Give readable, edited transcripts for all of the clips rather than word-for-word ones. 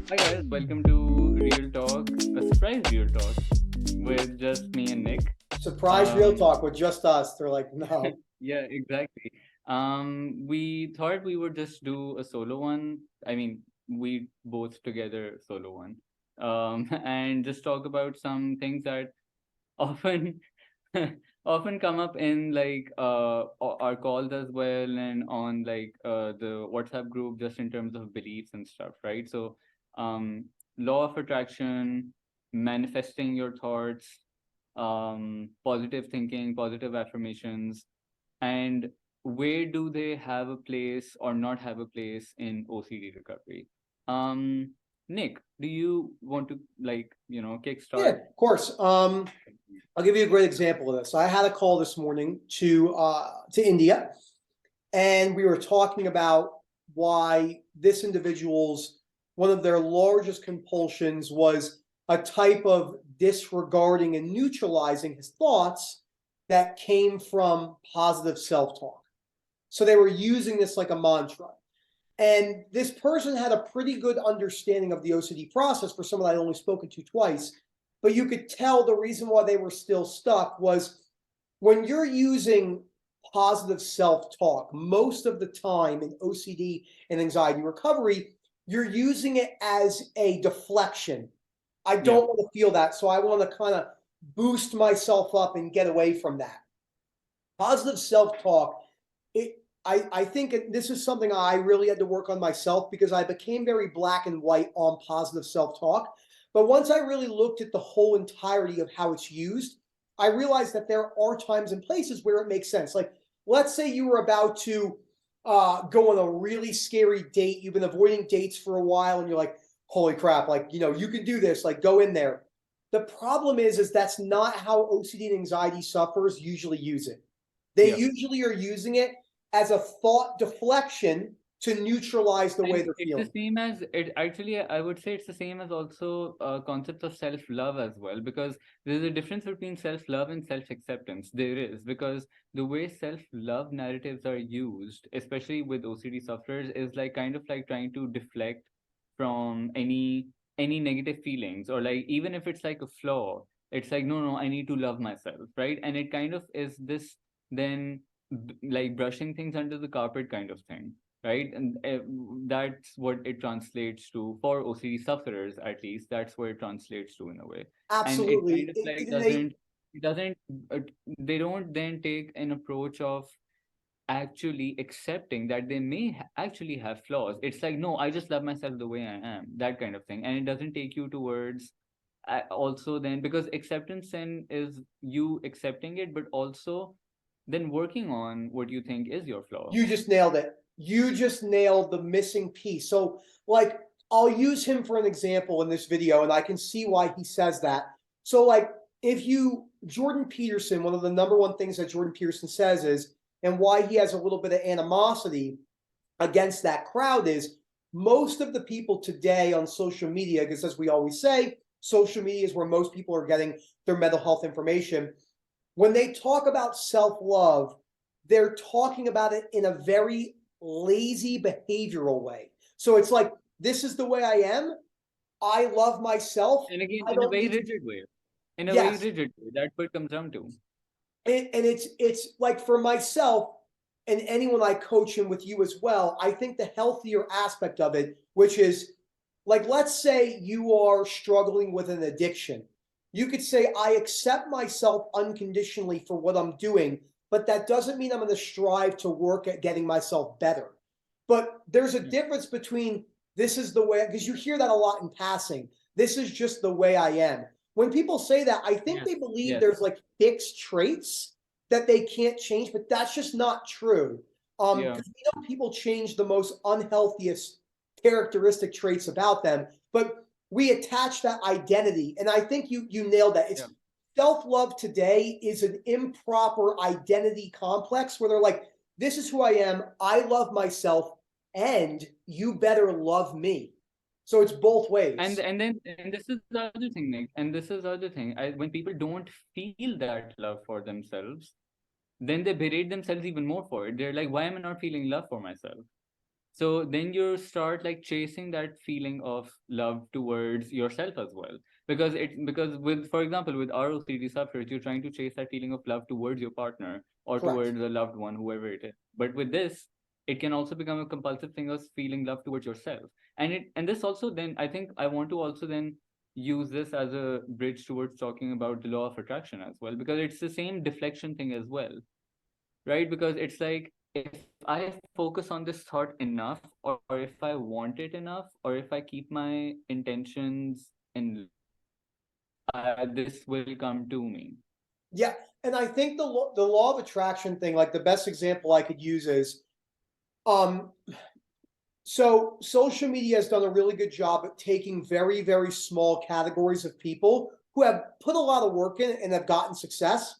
Hi guys, welcome to Real Talk, a surprise Real Talk with just me and Nick. Surprise real Um, talk with just us. They're like, no. yeah, exactly. We thought we would just do a solo one. I mean, we both together solo one. And just talk about some things that often often come up in like our calls as well and on like the WhatsApp group just in terms of beliefs and stuff, right? So um law of attraction, manifesting your thoughts, positive thinking, positive affirmations, and where do they have a place or not have a place in OCD recovery? Nick, do you want to Yeah, kickstart? of course. I'll give you a great example of this. I had a call this morning to India, and we were talking about why this individual's one of their largest compulsions was a type of disregarding and neutralizing his thoughts that came from positive self-talk. So they were using this like a mantra. And this person had a pretty good understanding of the OCD process for someone I'd only spoken to twice. But you could tell the reason why they were still stuck was when you're using positive self talk, most of the time in OCD and anxiety recovery, you're using it as a deflection. I Yeah. don't want to feel that. So I want to kind of boost myself up and get away from that. Positive self talk, I think this is something I really had to work on myself because I became very black and white on positive self talk. But once I really looked at the whole entirety of how it's used, I realized that there are times and places where it makes sense. Like, let's say you were about to go on a really scary date. You've been avoiding dates for a while, and you're like, "Holy crap! Like, you can do this. Like, go in there." The problem is that's not how OCD and anxiety sufferers usually use it. They Yeah. usually are using it as a thought deflection to neutralize the way And they're it's the feeling. same as it actually, I would say it's the same as also concepts of self-love as well, because there's a difference between self-love and self-acceptance. There is, because the way self-love narratives are used, especially with OCD sufferers, is like kind of like trying to deflect from any negative feelings, or like even if it's like a flaw, it's like no, I need to love myself, right? And it kind of is this then like brushing things under the carpet kind of thing, right? And that's what it translates to for OCD sufferers, at least. That's what it translates to in a way. And it kind Absolutely. of like They it doesn't, uh, they don't then take an approach of actually accepting that they may actually have flaws. It's like, no, I just love myself the way I am, that kind of thing. And it doesn't take you towards also then, because acceptance then is you accepting it, but also then working on what you think is your flaw. You just nailed it. You just nailed the missing piece. So, like, I'll use him for an example in this video, and I can see why he says that. So, like, if you, Jordan Peterson, one of the number one things that Jordan Peterson says is, and why he has a little bit of animosity against that crowd is most of the people today on social media, because as we always say, social media is where most people are getting their mental health information. When they talk about self love, they're talking about it in a very lazy behavioral way. So it's like, this is the way I am. I love myself. And again, I in a don't very need to. rigid way. In a very Yes. rigid way. That's what it comes down to. And it's like for myself and anyone I coach and with you as well, I think the healthier aspect of it, which is like, let's say you are struggling with an addiction. You could say, I accept myself unconditionally for what I'm doing, but that doesn't mean I'm going to strive to work at getting myself better. But there's a Yeah. difference between this is the way, because you hear that a lot in passing. This is just the way I am. When people say that, I think Yes. they believe Yes. there's like fixed traits that they can't change, but that's just not true. Yeah. Because we know people change the most unhealthiest characteristic traits about them, but we attach that identity. And I think you nailed that. Yeah. It's self-love today is an improper identity complex where they're like, this is who I am, I love myself, and you better love me. So it's both And ways. and this is the other thing, Nick. And this is the other thing. When people don't feel that love for themselves, then they berate themselves even more for it. They're like, why am I not feeling love for myself? So then you start like chasing that feeling of love towards yourself as well. Because with, for example, with our OCD sufferers, you're trying to chase that feeling of love towards your partner or Correct. towards a loved one, whoever it is. But with this, it can also become a compulsive thing of feeling love towards yourself. And this also, then I think I want to also then use this as a bridge towards talking about the law of attraction as well, because it's the same deflection thing as well, right? Because it's like, if I focus on this thought enough, or if I want it enough, or if I keep my intentions in, this will come to me. Yeah, and I think the law of attraction thing, like the best example I could use is, um, so social media has done a really good job at taking very, very small categories of people who have put a lot of work in and have gotten success.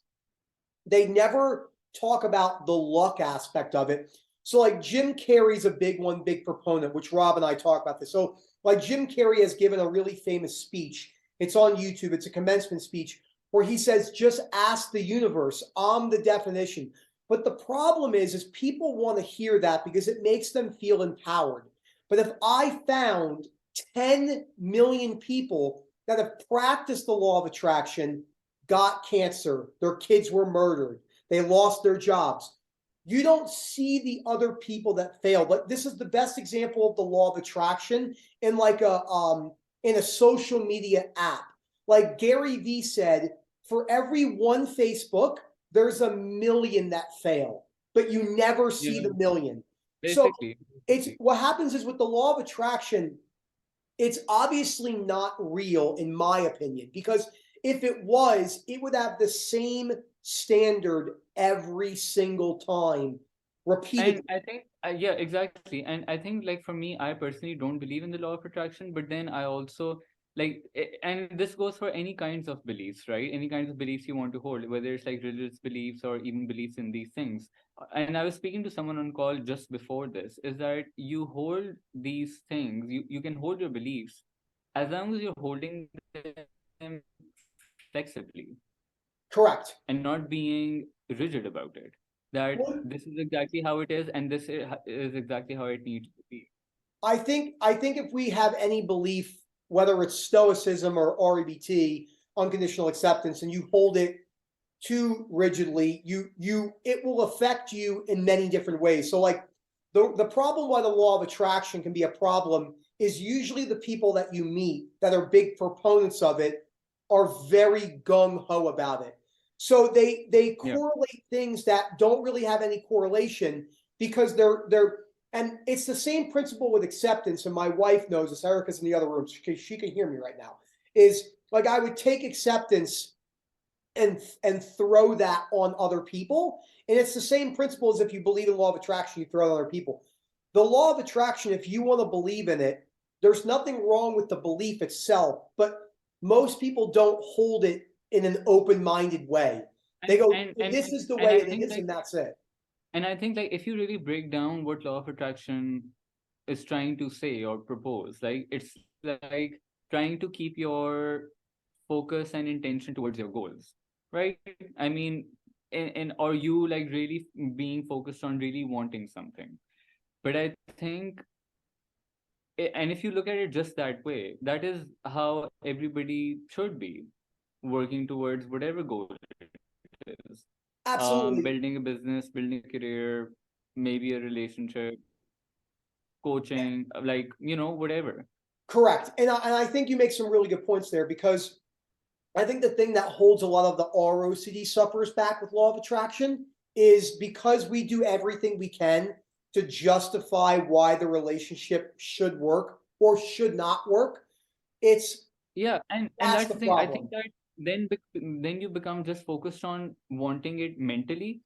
They never talk about the luck aspect of it. So, like Jim Carrey's a big one, big proponent, which Rob and I talk about this. So, like Jim Carrey has given a really famous speech. It's on YouTube. It's a commencement speech where he says, "Just ask the universe. I'm the definition." But the problem is people want to hear that because it makes them feel empowered. But if I found 10 million people that have practiced the law of attraction, got cancer, their kids were murdered, they lost their jobs. You don't see the other people that fail. But this is the best example of the law of attraction in like in a social media app. Like Gary Vee said, for every one Facebook, there's a million that fail, but you never see Yeah, the million. So basically. it's what happens is with the law of attraction, it's obviously not real, in my opinion, because if it was, it would have the same standard every single time, And repeatedly. I think, yeah, exactly. And I think, like, for me, I personally don't believe in the law of attraction, but then I also like, and this goes for any kinds of beliefs, right? Any kinds of beliefs you want to hold, whether it's like religious beliefs or even beliefs in these things. And I was speaking to someone on call just before this, is that you hold these things, you can hold your beliefs as long as you're holding them flexibly Correct. and not being rigid about it, that Well, this is exactly how it is and is exactly how it needs to be. I think if we have any belief, whether it's Stoicism or REBT, unconditional acceptance, and you hold it too rigidly, you it will affect you in many different ways. So like the problem why the law of attraction can be a problem is usually the people that you meet that are big proponents of it are very gung-ho about it. So they Yeah. correlate things that don't really have any correlation because they're and it's the same principle with acceptance. And my wife knows this. Erica's in the other room. She can hear me right now. Is like I would take acceptance and throw that on other people. And it's the same principle as if you believe in law of attraction, you throw it on other people. The law of attraction, if you want to believe in it, there's nothing wrong with the belief itself, but most people don't hold it in an open-minded way. They and go, and well, and this is the and way I it think is, like and that's it. if you really break down what law of attraction is trying to say or propose, like it's like trying to keep your focus and intention towards your goals, right? I mean, and or you like really being focused on really wanting something. But I think, and if you look at it just that way, that is how everybody should be working towards whatever goal it is. Absolutely. Building a business, building a career, maybe a relationship, coaching, like, whatever. Correct. And I think you make some really good points there because I think the thing that holds a lot of the ROCD sufferers back with law of attraction is because we do everything we can to justify why the relationship should work or should not work. It's Yeah, and that's that's the the thing. I think problem. that then you become just focused on wanting it mentally,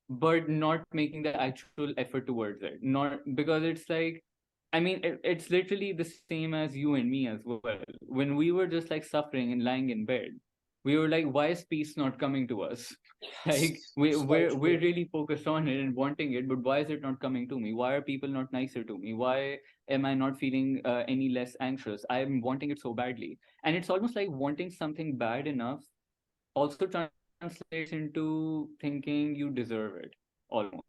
but not making the actual effort towards it. Not because it's like, I mean, it's literally the same as you and me as well. When we were just like suffering and lying in bed, we were like, why is peace not coming to us? Like So we're true. really focused on it and wanting it, but why is it not coming to me? Why are people not nicer to me? Why am I not feeling any less anxious? I'm wanting it so badly, and it's almost like wanting something bad enough also translates into thinking you deserve it almost.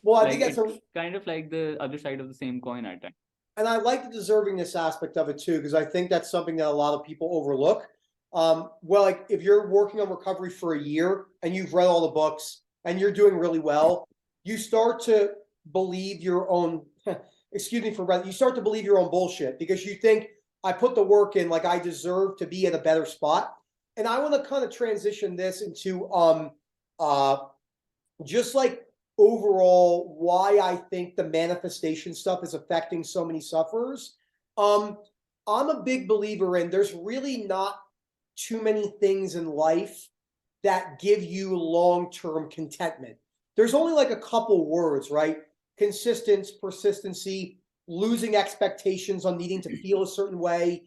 Well, I think Like that's it's kind of like the other side of the same coin at times. and I like the deservingness aspect of it too, because I think that's something that a lot of people overlook. Well, like if you're working on recovery for a year and you've read all the books and you're doing really well, you start to believe your own, excuse me for, you start to believe your own bullshit because you think I put the work in, like I deserve to be at a better spot. And I want to kind of transition this into uh, just like overall why I think the manifestation stuff is affecting so many sufferers. Um, I'm a big believer in there's really not too many things in life that give you long-term contentment. There's only like a couple words, right? Consistency, persistency, losing expectations on needing to feel a certain way.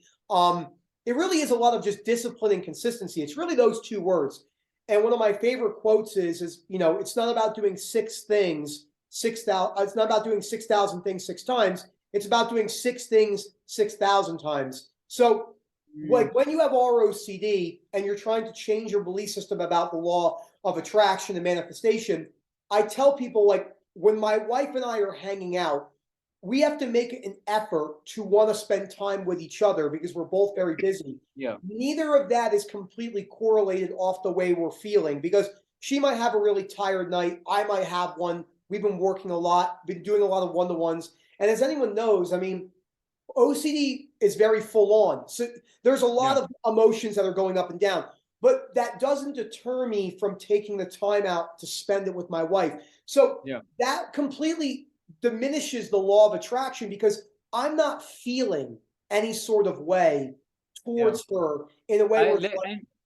It really is a lot of just discipline and consistency. It's really those two words. And one of my favorite quotes is it's not about doing six things 6,000. It's not about doing 6,000 things six times. It's about doing six things 6,000 times. So like when you have ROCD and you're trying to change your belief system about the law of attraction and manifestation, I tell people like when my wife and I are hanging out, we have to make an effort to want to spend time with each other because we're both very busy. Yeah. Neither of that is completely correlated off the way we're feeling because she might have a really tired night. I might have one. We've been working a lot, been doing a lot of one-to-ones. And as anyone knows, I mean, OCD is very full on. So there's a lot Yeah. of emotions that are going up and down, but that doesn't deter me from taking the time out to spend it with my wife. So Yeah. that completely diminishes the law of attraction because I'm not feeling any sort of way Yeah. towards her in a way I where let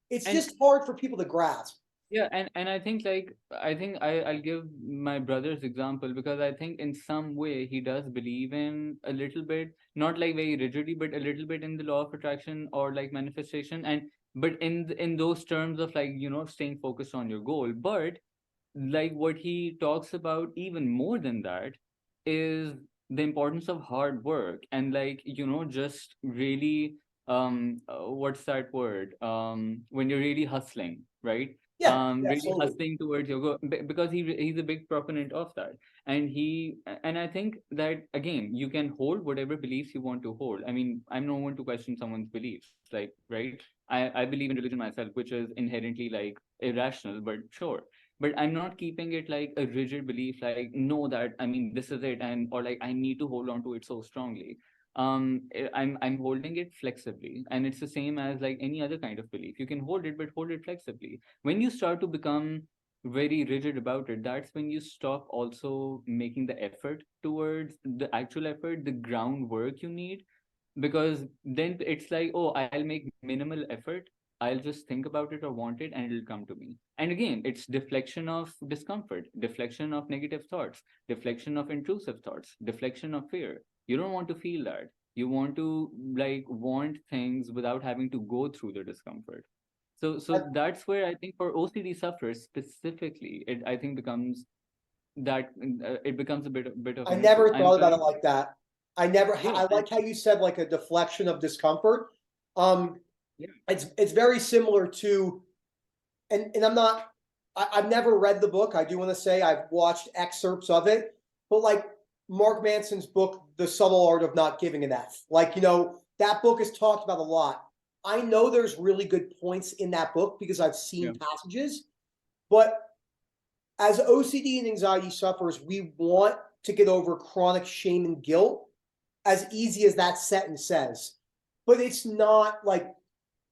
it's and just hard for people to grasp. Yeah, and I think like I think I'll give my brother's example because I think in some way he does believe in a little bit, not like very rigidly, but a little bit in the law of attraction or like manifestation, and but in those terms of like staying focused on your goal. But like what he talks about even more than that is the importance of hard work and like just really what's that word when you're really hustling, right? Yeah, yeah, Really absolutely. hustling towards your goal because he's a big proponent of that. And I think that again you can hold whatever beliefs you want to hold. I mean, I'm no one to question someone's beliefs, like, right? I believe in religion myself, which is inherently like irrational, but sure. But I'm not keeping it like a rigid belief, like no, that I mean this is it, and or like I need to hold on to it so strongly. I'm holding it flexibly, and it's the same as like any other kind of belief. You can hold it, but hold it flexibly. When you start to become very rigid about it, that's when you stop also making the effort towards the actual effort, the groundwork you need, because then it's like, oh, I'll make minimal effort, I'll just think about it or want it, and it'll come to me. And again, it's deflection of discomfort, deflection of negative thoughts, deflection of intrusive thoughts, deflection of fear. You don't want to feel that. You want to like want things without having to go through the discomfort. So that's where I think for OCD sufferers specifically, it I think becomes that it becomes a bit of I an issue. never I'm thought about it currently, like that. I never. yeah, I and like how you said like a deflection of discomfort. Um, yeah, it's very similar to, and I'm not. I've never read the book. I do want to say I've watched excerpts of it, but like Mark Manson's book, The Subtle Art of Not Giving an F. Like that book is talked about a lot. I know there's really good points in that book because I've yeah, seen passages, but as OCD and anxiety sufferers, we want to get over chronic shame and guilt as easy as that sentence says. But it's not like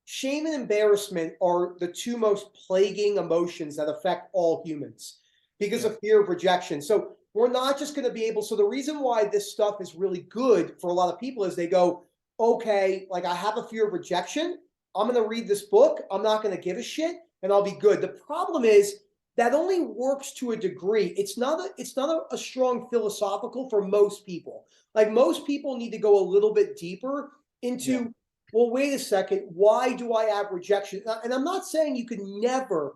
shame and embarrassment are the two most plaguing emotions that affect all humans because yeah, of fear of rejection. So we're not just going to be able. So the reason why this stuff is really good for a lot of people is they go, okay, like I have a fear of rejection. I'm going to read this book. I'm not going to give a shit and I'll be good. The problem is that only works to a degree. It's not a strong philosophical for most people. Like most people need to go a little bit deeper yeah. into, well, wait a second, why do I have rejection? And I'm not saying you could never,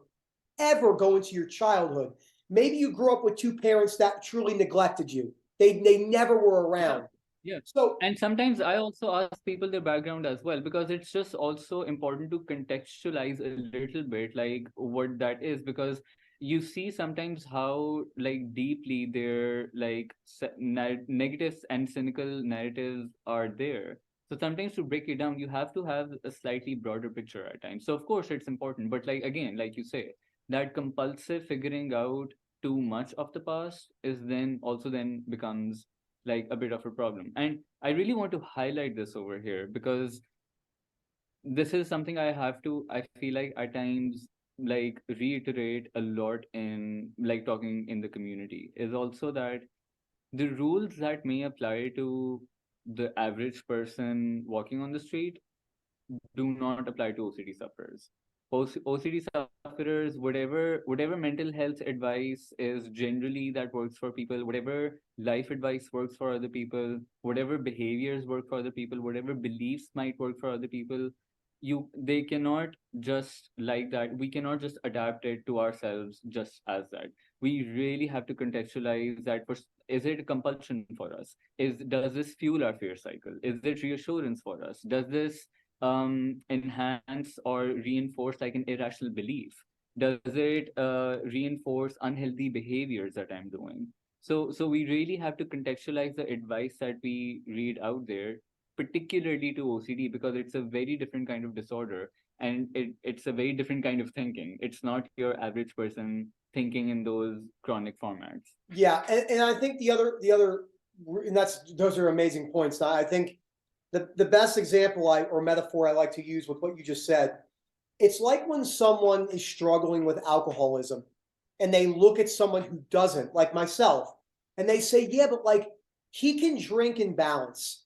ever go into your childhood. Maybe you grew up with two parents that truly neglected you. They never were Yeah, around. yeah. So And sometimes I also ask people their background as well, because it's just also important to contextualize a little bit like what that is. Because you see sometimes how like deeply their like negative and cynical narratives are there. So sometimes to break it down, you have to have a slightly broader picture at times. So of course it's important, but like again, like you say, that compulsive figuring out too much of the past is then also then becomes like a bit of a problem. And I really want to highlight this over here because this is something I have to, I feel like at times, like reiterate a lot in like talking in the community is also that the rules that may apply to the average person walking on the street do not apply to OCD sufferers. OCD sufferers, whatever mental health advice is generally that works for people, whatever life advice works for other people, whatever behaviors work for other people, whatever beliefs might work for other people, they cannot just like that. We cannot just adapt it to ourselves just as that. We really have to contextualize that. Is it a compulsion for us? Does this fuel our fear cycle? Is it reassurance for us? Does this enhance or reinforce like an irrational belief? Does it reinforce unhealthy behaviors that I'm doing? So we really have to contextualize the advice that we read out there, particularly to OCD, because it's a very different kind of disorder, and it's a very different kind of thinking. It's not your average person thinking in those chronic formats. Yeah, and I think the other, and those are amazing points. I think the best example or metaphor I like to use with what you just said, it's like when someone is struggling with alcoholism and they look at someone who doesn't, like myself, and they say, yeah, but like he can drink in balance.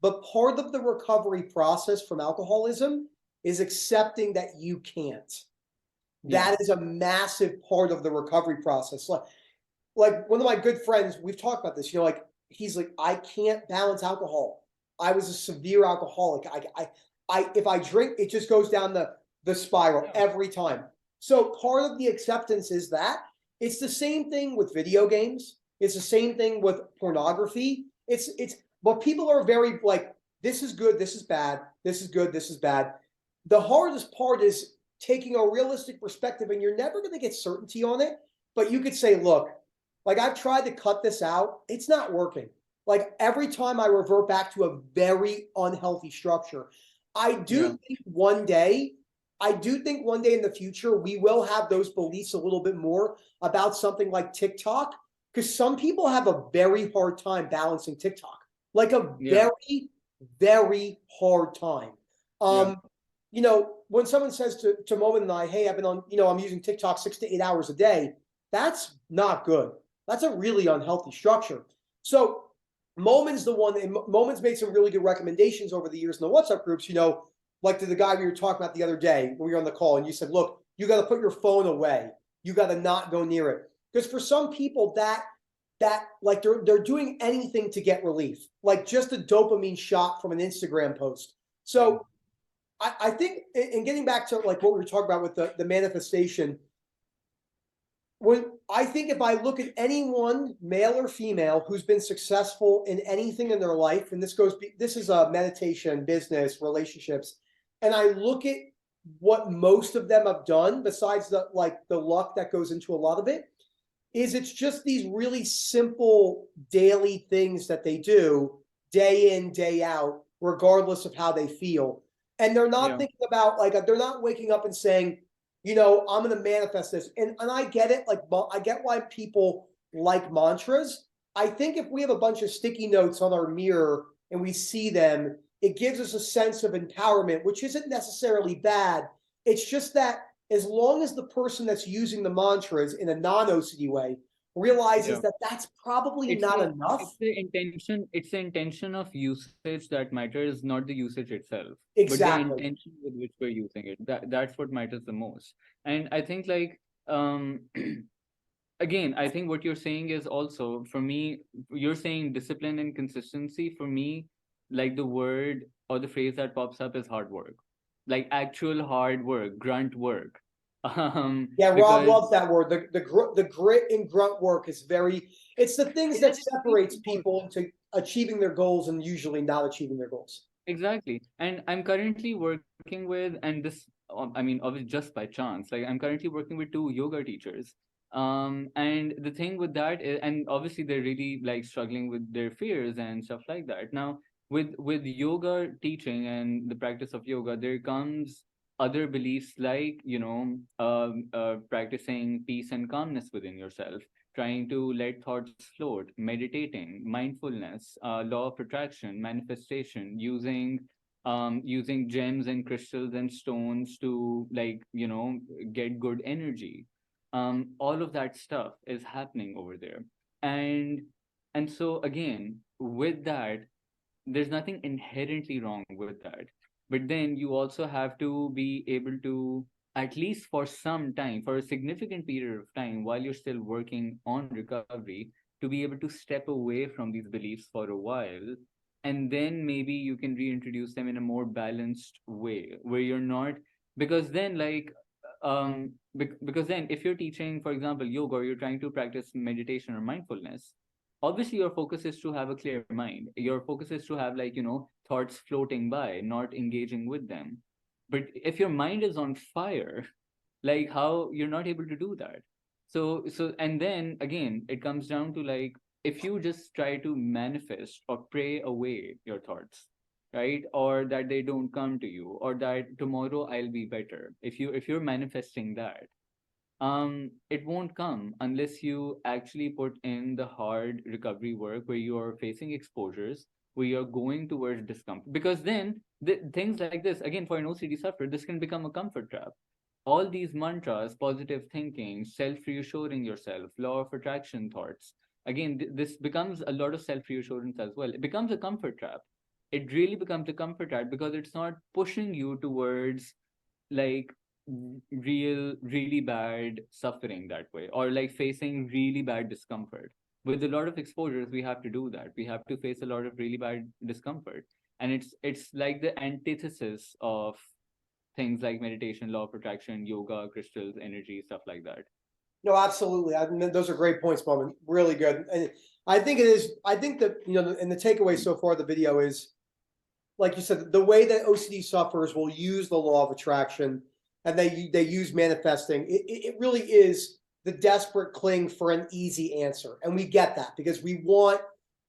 But part of the recovery process from alcoholism is accepting that you can't. Yeah. That is a massive part of the recovery process. Like one of my good friends, we've talked about this, like he's like, I can't balance alcohol. I was a severe alcoholic. If I drink, it just goes down the spiral every time. So part of the acceptance is that it's the same thing with video games. It's the same thing with pornography. But people are very like, this is good, this is bad, this is good, this is bad. The hardest part is taking a realistic perspective, and you're never going to get certainty on it. But you could say, look, like I've tried to cut this out, it's not working. Like every time I revert back to a very unhealthy structure, I Yeah. do think one day, I do think one day in the future, we will have those beliefs a little bit more about something like TikTok, because some people have a very hard time balancing TikTok, like a Yeah. very, very hard time. Yeah. Um, when someone says to Moment and I, hey, I've been on, I'm using TikTok 6 to 8 hours a day, that's not good. That's a really unhealthy structure. So Moment's the one, and Moment's made some really good recommendations over the years in the WhatsApp groups, like to the guy we were talking about the other day when we were on the call, and you said, look, you got to put your phone away. You got to not go near it. Because for some people that like they're doing anything to get relief, like just a dopamine shot from an Instagram post. So I think in getting back to like what we were talking about with the manifestation, I think if I look at anyone, male or female, who's been successful in anything in their life, and this is a meditation, business, relationships, and I look at what most of them have done, besides the luck that goes into a lot of it, is it's just these really simple daily things that they do day in, day out, regardless of how they feel. And they're not Yeah. thinking about they're not waking up and saying, I'm going to manifest this. And I get it. Like, I get why people like mantras. I think if we have a bunch of sticky notes on our mirror and we see them, it gives us a sense of empowerment, which isn't necessarily bad. It's just that as long as the person that's using the mantras in a non-OCD way realizes Yeah. that that's probably It's not the enough. it's the intention, it's the intention of usage that matters, not the usage itself, but the Exactly. intention with which we're using it. That's what matters the most. And I think like um again, I think what you're saying is also for me, you're saying discipline and consistency. For me, like the word or the phrase that pops up is hard work, like actual hard work, grunt work. Yeah, Rob Because loves that word. The grit and grunt work is it's the things it that is separates extremely people important. into achieving their goals and usually not achieving their goals. Exactly. And I'm currently working with, and this I mean, obviously just by chance. Like I'm currently working with two yoga teachers. And the thing with that is, and obviously they're really like struggling with their fears and stuff like that. Now, with yoga teaching and the practice of yoga, there comes other beliefs like, practicing peace and calmness within yourself, trying to let thoughts float, meditating, mindfulness, law of attraction, manifestation, using gems and crystals and stones to, like, get good energy. All of that stuff is happening over there. And and so again, with that, there's nothing inherently wrong with that. But then you also have to be able to, at least for some time, for a significant period of time while you're still working on recovery, to be able to step away from these beliefs for a while, and then maybe you can reintroduce them in a more balanced way where you're not, because then, like, because then if you're teaching, for example, yoga, or you're trying to practice meditation or mindfulness, obviously your focus is to have a clear mind. Your focus is to have, like, thoughts floating by, not engaging with them. But if your mind is on fire, like, how you're not able to do that? So and then again, it comes down to, like, if you just try to manifest or pray away your thoughts, right? Or that they don't come to you, or that tomorrow I'll be better. If you're manifesting that, it won't come unless you actually put in the hard recovery work where you're facing exposures, where you're going towards discomfort. Because then things like this, again, for an OCD sufferer, this can become a comfort trap. All these mantras, positive thinking, self reassuring yourself, law of attraction thoughts, again, this becomes a lot of self reassurance as well. It becomes a comfort trap. It really becomes a comfort trap because it's not pushing you towards, like, really bad suffering that way, or like facing really bad discomfort. With a lot of exposures, we have to do that. We have to face a lot of really bad discomfort, and it's like the antithesis of things like meditation, law of attraction, yoga, crystals, energy, stuff like that. No, absolutely. I mean, those are great points, Bowman. Really good. And I think it is. I think that, and the takeaway so far of the video is, like you said, the way that OCD sufferers will use the law of attraction, and they use manifesting. It really is the desperate cling for an easy answer, and we get that because we want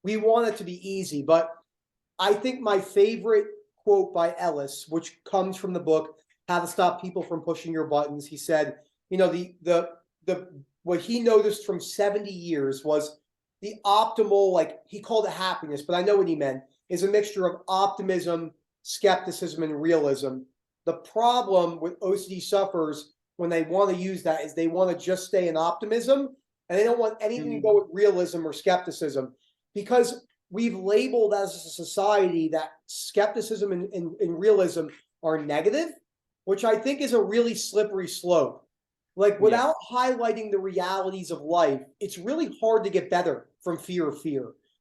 it to be easy. But I think my favorite quote by Ellis, which comes from the book How to Stop People from Pushing Your Buttons, he said, the what he noticed from 70 years was the optimal, like he called it happiness, but I know what he meant, is a mixture of optimism, skepticism, and realism. The problem with OCD sufferers when they want to use that is they want to just stay in optimism, and they don't want anything to go Mhm. with realism or skepticism, because we've labeled as a society that skepticism and realism are negative, which I think is a really slippery slope. Like, Yeah, without highlighting the realities of life, it's really hard to get better from fear,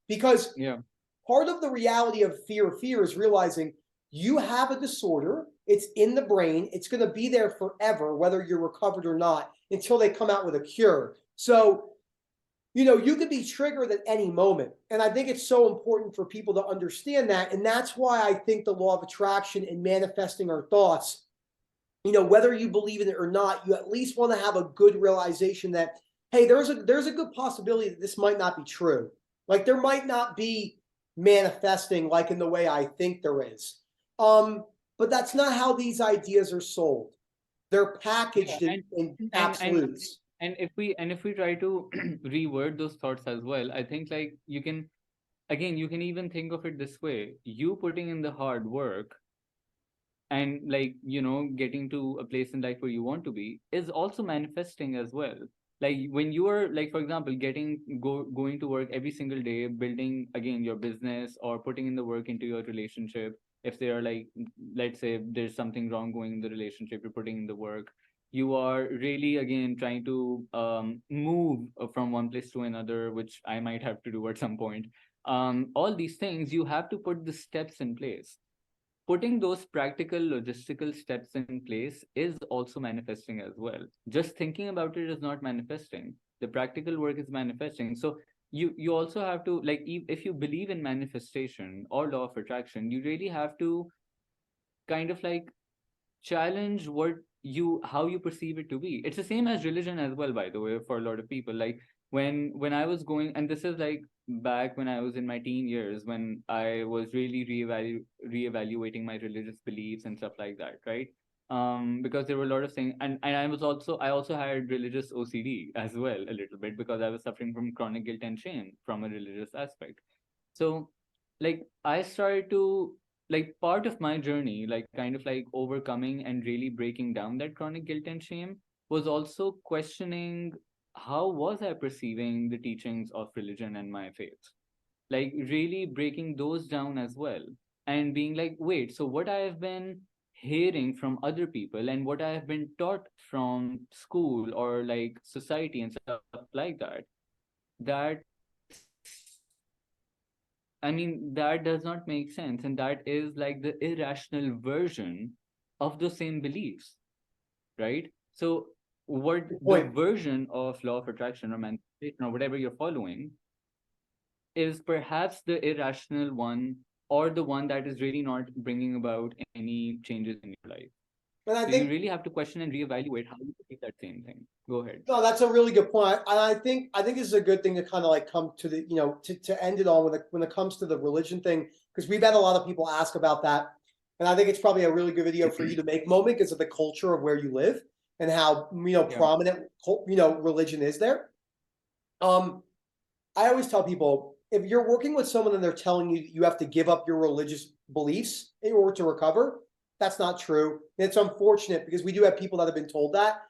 because yeah. part of the reality of fear is realizing you have a disorder. It's in the brain. It's going to be there forever, whether you're recovered or not, until they come out with a cure. So, you could be triggered at any moment. And I think it's so important for people to understand that. And that's why I think the law of attraction and manifesting our thoughts, whether you believe in it or not, you at least want to have a good realization that, hey, there's a good possibility that this might not be true. Like, there might not be manifesting like in the way I think there is. But that's not how these ideas are sold. They're Yeah, packaged in and and absolutes. and if we try to reword those thoughts as well, I think, like, you can, again, you can even think of it this way: you putting in the hard work and, like, getting to a place in life where you want to be is also manifesting as well. Like, when you are, like, for example, going to work every single day, building again your business, or putting in the work into your relationship. If there are, like, let's say there's something wrong going in the relationship, you're putting in the work. You are really, again, trying to move from one place to another, which I might have to do at some point. All these things, you have to put the steps in place. Putting those practical logistical steps in place is also manifesting as well. Just thinking about it is not manifesting. The practical work is manifesting. So you also have to, like, if you believe in manifestation or law of attraction, you really have to kind of, like, challenge how you perceive it to be. It's the same as religion as well, by the way, for a lot of people. Like when I was going, and this is like back when I was in my teen years, when I was really reevaluating my religious beliefs and stuff like that, right? Because there were a lot of things, and I also had religious OCD as well, a little bit, because I was suffering from chronic guilt and shame from a religious aspect. So like I started to, like, part of my journey, like kind of like overcoming and really breaking down that chronic guilt and shame, was also questioning how was I perceiving the teachings of religion and my faith, like really breaking those down as well, and being like, wait, so what I have been hearing from other people and what I have been taught from school or like society and stuff like that, that I mean, that does not make sense. And that is like the irrational version of the same beliefs, right? So, what Good the point. version of law of attraction or manifestation or whatever you're following is perhaps the irrational one, or the one that is really not bringing about any changes in your life. And I So, you think really have to question and reevaluate how you believe that same thing. Go ahead. no, that's a really good point. And I think this is a good thing to kind of like come to the, to end it on when it comes to the religion thing, because we've had a lot of people ask about that. And I think it's probably a really good video for you to make, moment, because of the culture of where you live and how, Yeah. prominent, religion is there. Um, I always tell people, if you're working with someone and they're telling you that you have to give up your religious beliefs in order to recover, that's not true. And it's unfortunate because we do have people that have been told that.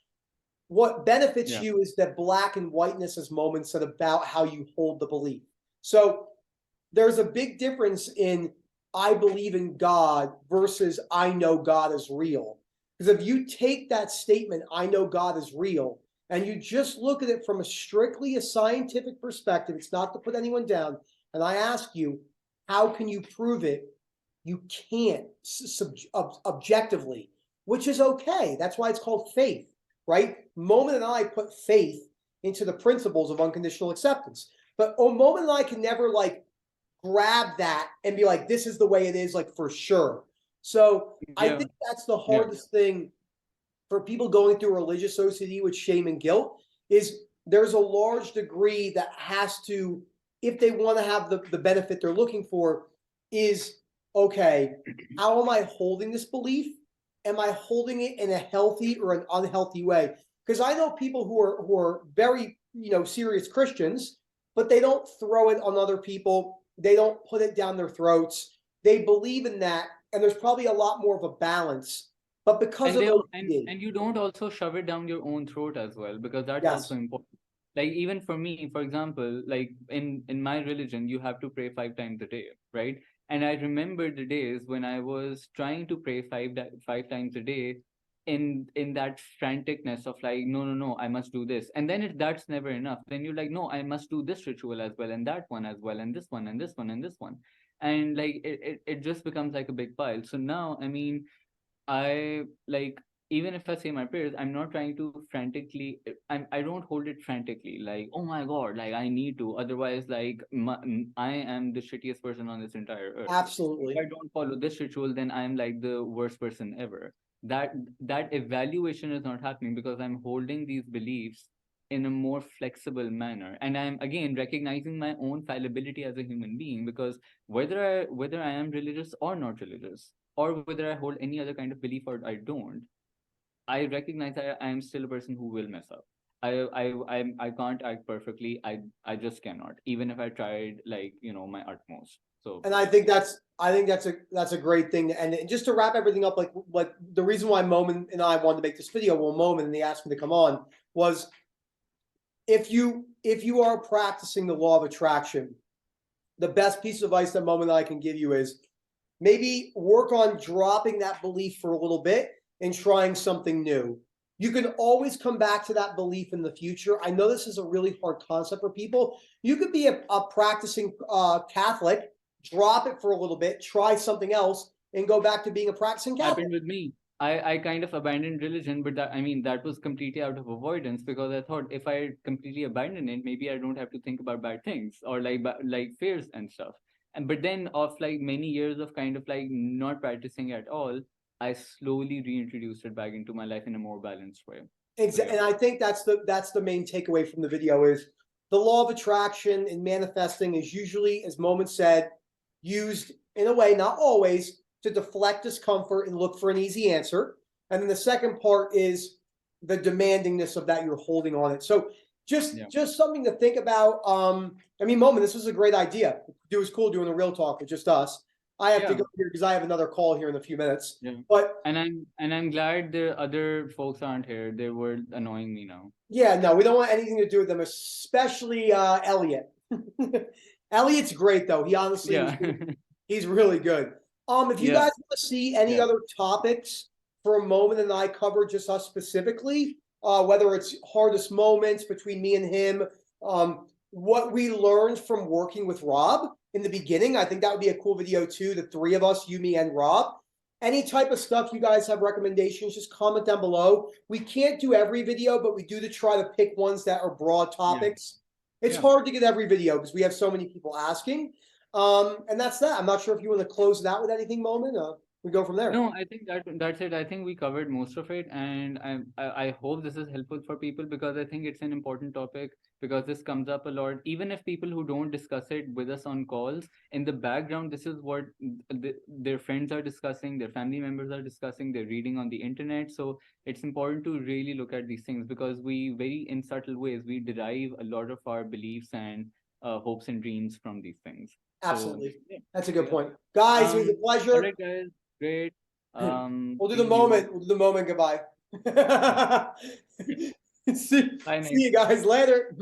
What benefits Yeah. you is that black and whiteness as moments that about how you hold the belief. So there's a big difference in I believe in God versus I know God is real. Because if you take that statement, I know God is real, and you just look at it from a scientific perspective, it's not to put anyone down, and I ask you, how can you prove it? You can't objectively, which is okay. That's why it's called faith, right? Moment and I put faith into the principles of unconditional acceptance. But Moment and I can never like grab that and be like, this is the way it is, like for sure. So I Yeah. think that's the Yeah. hardest thing for people going through religious OCD with shame and guilt is there's a large degree that has to, if they want to have the benefit they're looking for, is okay, how am I holding this belief? Am I holding it in a healthy or an unhealthy way? Because I know people who are very serious Christians, but they don't throw it on other people. They don't put it down their throats. They believe in that, and there's probably a lot more of a balance. But because and of they al- OCD, and you don't also shove it down your own throat as well, because that's also yes, important. Like even for me, for example, like in my religion, you have to pray 5 times a day, right? And I remember the days when I was trying to pray 5 times a day, in that franticness of like, no, no, no, I must do this, and then that's never enough. Then you're like, no, I must do this ritual as well, and that one as well, and this one, and this one, and this one, and like it just becomes like a big pile. So now, I mean, I like, even if I say my prayers, I'm not trying to frantically. I don't hold it frantically. Like, oh my god, like I need to. Otherwise, like I am the shittiest person on this entire earth. If absolutely. I don't follow this ritual, then I'm like the worst person ever. That that evaluation is not happening because I'm holding these beliefs in a more flexible manner, and I'm again recognizing my own fallibility as a human being, because whether I am religious or not religious, or whether I hold any other kind of belief or I don't, I recognize that I am still a person who will mess up. I can't act perfectly. I just cannot, even if I tried, like, my utmost. So And I think that's a great thing to end it. And just to wrap everything up, like the reason why Moment and I wanted to make this video, well, Moment and he asked me to come on, was if you are practicing the law of attraction, the best piece of advice that Moment and I can give you is maybe work on dropping that belief for a little bit and trying something new. You can always come back to that belief in the future. I know this is a really hard concept for people. You could be a practicing Catholic, drop it for a little bit, try something else, and go back to being a practicing Catholic. happened with me. I kind of abandoned religion, but that, I mean, that was completely out of avoidance, because I thought if I completely abandon it, maybe I don't have to think about bad things or like like fears and stuff. And but then of like many years of kind of like not practicing at all, I slowly reintroduced it back into my life in a more balanced way. Exactly. And I think that's the main takeaway from the video is the law of attraction and manifesting is usually, as Moment said, used in a way, not always, to deflect discomfort and look for an easy answer. And then the second part is the demandingness of that you're holding on it. So just something to think about. I mean, Moment, this was a great idea. It was cool doing a real talk with just us. I have to go here because I have another call here in a few minutes. But I'm glad the other folks aren't here. They were annoying me now. Yeah, no, we don't want anything to do with them, especially Elliot. Elliot's great though. He honestly he's really good. If you guys want to see any other topics for a Moment and I cover just us specifically, whether it's hardest moments between me and him, what we learned from working with Rob in the beginning, I think that would be a cool video too. The three of us, you, me, and Rob. Any type of stuff you guys have recommendations, just comment down below. We can't do every video, but we do try to pick ones that are broad topics. It's hard to get every video because we have so many people asking. And that's that. I'm not sure if you want to close it out with anything, Moment. We go from there. No, I think that's it. I think we covered most of it, and I hope this is helpful for people because I think it's an important topic because this comes up a lot. Even if people who don't discuss it with us on calls, in the background, this is what their friends are discussing, their family members are discussing, they're reading on the internet. So it's important to really look at these things because we very in subtle ways we derive a lot of our beliefs and hopes and dreams from these things. Absolutely, so, that's a good point, guys. It was a pleasure. All right, guys. Great. We'll do the Moment. We'll do the Moment. Goodbye. See you guys later.